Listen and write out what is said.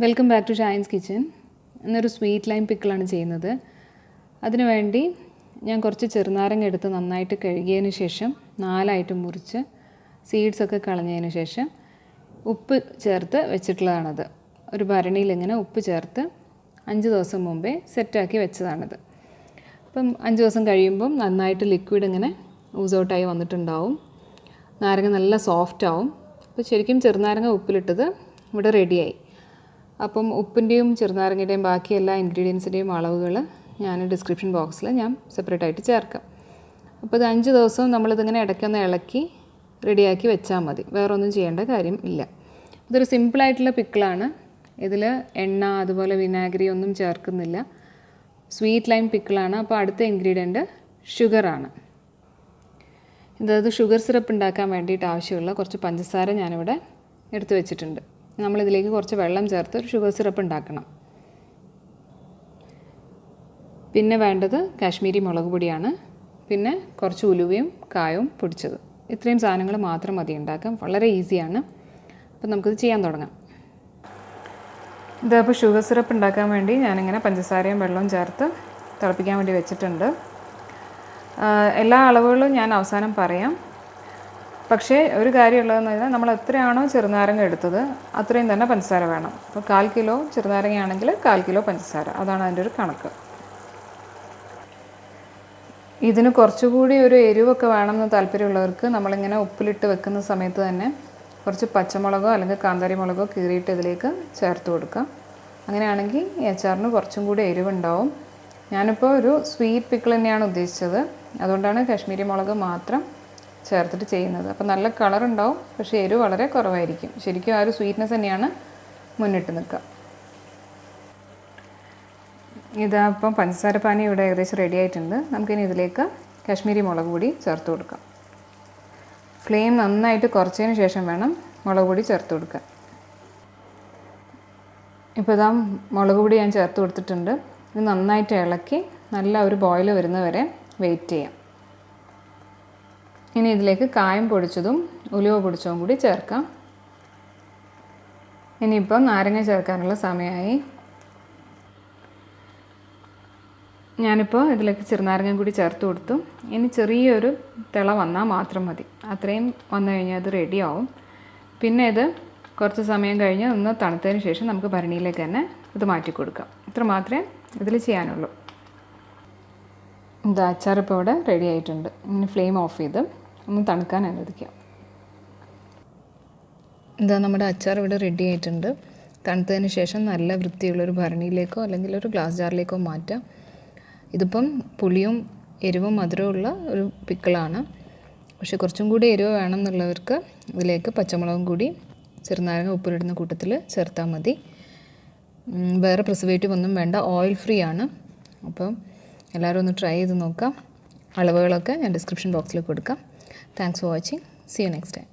Welcome back to Shine's kitchen. ഇന്നൊരു sweet lime പിക്കിളാണ് ചെയ്യുന്നത്. അതിനുവേണ്ടി ഞാൻ കുറച്ച് ചെറുനാരങ്ങ എടുത്ത് നന്നായിട്ട് കഴുകിയതിന് ശേഷം 4ആയിട്ട് മുറിച്ച് സീഡ്സൊക്കെ കളഞ്ഞതിന് ശേഷം ഉപ്പ് ചേർത്ത് വെച്ചിട്ടുള്ളതാണത്. ഒരു ഭരണിയിൽ ഇങ്ങനെ ഉപ്പ് ചേർത്ത് 5 ദിവസം മുമ്പേ സെറ്റാക്കി വെച്ചതാണത്. അപ്പം 5 ദിവസം കഴിയുമ്പം നന്നായിട്ട് ലിക്വിഡ് ഇങ്ങനെ ഊസ് ഔട്ടായി വന്നിട്ടുണ്ടാവും. നാരങ്ങ നല്ല സോഫ്റ്റ് ആവും. അപ്പോൾ ശരിക്കും ചെറുനാരങ്ങ ഉപ്പിലിട്ടത് ഇവിടെ റെഡിയായി. അപ്പം ഉപ്പിൻ്റെയും ചെറുനാരങ്ങയുടെയും ബാക്കി എല്ലാ ഇൻഗ്രീഡിയൻസിൻ്റെയും അളവുകൾ ഞാൻ ഡിസ്ക്രിപ്ഷൻ ബോക്സിൽ ഞാൻ സെപ്പറേറ്റ് ആയിട്ട് ചേർക്കാം. അപ്പോൾ ഇത് 5 ദിവസം നമ്മളിതിങ്ങനെ ഇടയ്ക്കൊന്ന് ഇളക്കി റെഡിയാക്കി വെച്ചാൽ മതി. വേറെ ഒന്നും ചെയ്യേണ്ട കാര്യം ഇല്ല. ഇതൊരു സിമ്പിളായിട്ടുള്ള പിക്കിളാണ്. ഇതിൽ എണ്ണ അതുപോലെ വിനാഗിരി ഒന്നും ചേർക്കുന്നില്ല. സ്വീറ്റ് ലൈം പിക്കിളാണ്. അപ്പോൾ അടുത്ത ഇൻഗ്രീഡിയൻറ്റ് ഷുഗറാണ്. ഇതത് ഷുഗർ സിറപ്പ് ഉണ്ടാക്കാൻ വേണ്ടിയിട്ട് ആവശ്യമുള്ള കുറച്ച് പഞ്ചസാര ഞാനിവിടെ എടുത്ത് വെച്ചിട്ടുണ്ട്. നമ്മളിതിലേക്ക് കുറച്ച് വെള്ളം ചേർത്ത് ഒരു ഷുഗർ സിറപ്പ് ഉണ്ടാക്കണം. പിന്നെ വേണ്ടത് കാശ്മീരി മുളക് പൊടിയാണ്. പിന്നെ കുറച്ച് ഉലുവയും കായവും പൊടിച്ചത്. ഇത്രയും സാധനങ്ങൾ മാത്രം മതി ഉണ്ടാക്കാം. വളരെ ഈസിയാണ്. അപ്പം നമുക്കിത് ചെയ്യാൻ തുടങ്ങാം. ഇതപ്പോൾ ഷുഗർ സിറപ്പ് ഉണ്ടാക്കാൻ വേണ്ടി ഞാനിങ്ങനെ പഞ്ചസാരയും വെള്ളവും ചേർത്ത് തിളപ്പിക്കാൻ വേണ്ടി വെച്ചിട്ടുണ്ട്. എല്ലാ അളവുകളും ഞാൻ അവസാനം പറയാം. പക്ഷേ ഒരു കാര്യമുള്ളതെന്ന് പറഞ്ഞാൽ നമ്മൾ എത്രയാണോ ചെറുനാരങ്ങ എടുത്തത് അത്രയും തന്നെ പഞ്ചസാര വേണം. അപ്പോൾ 1/4 കിലോ ചെറുനാരങ്ങയാണെങ്കിൽ 1/4 കിലോ പഞ്ചസാര, അതാണ് അതിൻ്റെ ഒരു കണക്ക്. ഇതിന് കുറച്ചുകൂടി ഒരു എരിവൊക്കെ വേണമെന്ന് താല്പര്യമുള്ളവർക്ക് നമ്മളിങ്ങനെ ഉപ്പിലിട്ട് വെക്കുന്ന സമയത്ത് തന്നെ കുറച്ച് പച്ചമുളകോ അല്ലെങ്കിൽ കാന്താരി മുളകോ കീറിയിട്ട് ഇതിലേക്ക് ചേർത്ത് കൊടുക്കാം. അങ്ങനെയാണെങ്കിൽ ഈ അച്ചാറിന് കുറച്ചും കൂടി എരിവുണ്ടാവും. ഞാനിപ്പോൾ ഒരു സ്വീറ്റ് പിക്കിൾ തന്നെയാണ് ഉദ്ദേശിച്ചത്. അതുകൊണ്ടാണ് കാശ്മീരി മുളക് മാത്രം ചേർത്തിട്ട് ചെയ്യുന്നത്. അപ്പോൾ നല്ല കളർ ഉണ്ടാവും, പക്ഷേ എരിവ് വളരെ കുറവായിരിക്കും. ശരിക്കും ആ ഒരു സ്വീറ്റ്നെസ് തന്നെയാണ് മുന്നിട്ട് നിൽക്കുക. ഇതാപ്പം പഞ്ചസാര പാനി ഇവിടെ ഏകദേശം റെഡി ആയിട്ടുണ്ട്. നമുക്കിനി ഇതിലേക്ക് കാശ്മീരി മുളക് പൊടി ചേർത്ത് കൊടുക്കാം. ഫ്ലെയിം നന്നായിട്ട് കുറച്ചതിന് ശേഷം വേണം മുളക് പൊടി ചേർത്ത് കൊടുക്കാൻ. ഇപ്പോൾ ഇതാ മുളക് പൊടി ഞാൻ ചേർത്ത് കൊടുത്തിട്ടുണ്ട്. ഇത് നന്നായിട്ട് ഇളക്കി നല്ല ഒരു ബോയിൽ വരുന്നവരെ വെയിറ്റ് ചെയ്യാം. ഇനി ഇതിലേക്ക് കായം പൊടിച്ചതും ഉലുവ പൊടിച്ചതും കൂടി ചേർക്കാം. ഇനിയിപ്പോൾ നാരങ്ങ ചേർക്കാനുള്ള സമയമായി. ഞാനിപ്പോൾ ഇതിലേക്ക് ചെറുനാരങ്ങ കൂടി ചേർത്ത് കൊടുത്തു. ഇനി ചെറിയൊരു തിള വന്നാൽ മാത്രം മതി. അത്രയും വന്നു കഴിഞ്ഞാൽ അത് റെഡിയാവും. പിന്നെ ഇത് കുറച്ച് സമയം കഴിഞ്ഞ് ഒന്ന് തണുത്തതിന് ശേഷം നമുക്ക് ഭരണിയിലേക്ക് തന്നെ ഇത് മാറ്റി കൊടുക്കാം. ഇത്ര മാത്രമേ ഇതിൽ ചെയ്യാനുള്ളൂ. ഇത് അച്ചാർ ഇപ്പോൾ ഇവിടെ റെഡി ആയിട്ടുണ്ട്. ഇനി ഫ്ലെയിം ഓഫ് ചെയ്ത് ഒന്ന് തണുക്കാൻ അനുവദിക്കാം. ഇതാ നമ്മുടെ അച്ചാർ ഇവിടെ റെഡി ആയിട്ടുണ്ട്. തണുത്തതിന് ശേഷം നല്ല വൃത്തിയുള്ളൊരു ഭരണിയിലേക്കോ അല്ലെങ്കിൽ ഒരു ഗ്ലാസ് ജാറിലേക്കോ മാറ്റാം. ഇതിപ്പം പുളിയും എരിവും മധുരമുള്ള ഒരു പിക്കിളാണ്. പക്ഷേ കുറച്ചും കൂടി എരിവ് വേണമെന്നുള്ളവർക്ക് ഇതിലേക്ക് പച്ചമുളകും കൂടി ചെറുനാരങ്ങ ഉപ്പിലിടുന്ന കൂട്ടത്തിൽ ചേർത്താൽ മതി. വേറെ പ്രിസർവേറ്റീവ് ഒന്നും വേണ്ട. ഓയിൽ ഫ്രീ ആണ്. അപ്പം എല്ലാവരും ഒന്ന് ട്രൈ ചെയ്ത് നോക്കാം. അളവുകളൊക്കെ ഞാൻ ഡിസ്ക്രിപ്ഷൻ ബോക്സിൽ കൊടുക്കാം. Thanks for watching. See you next time.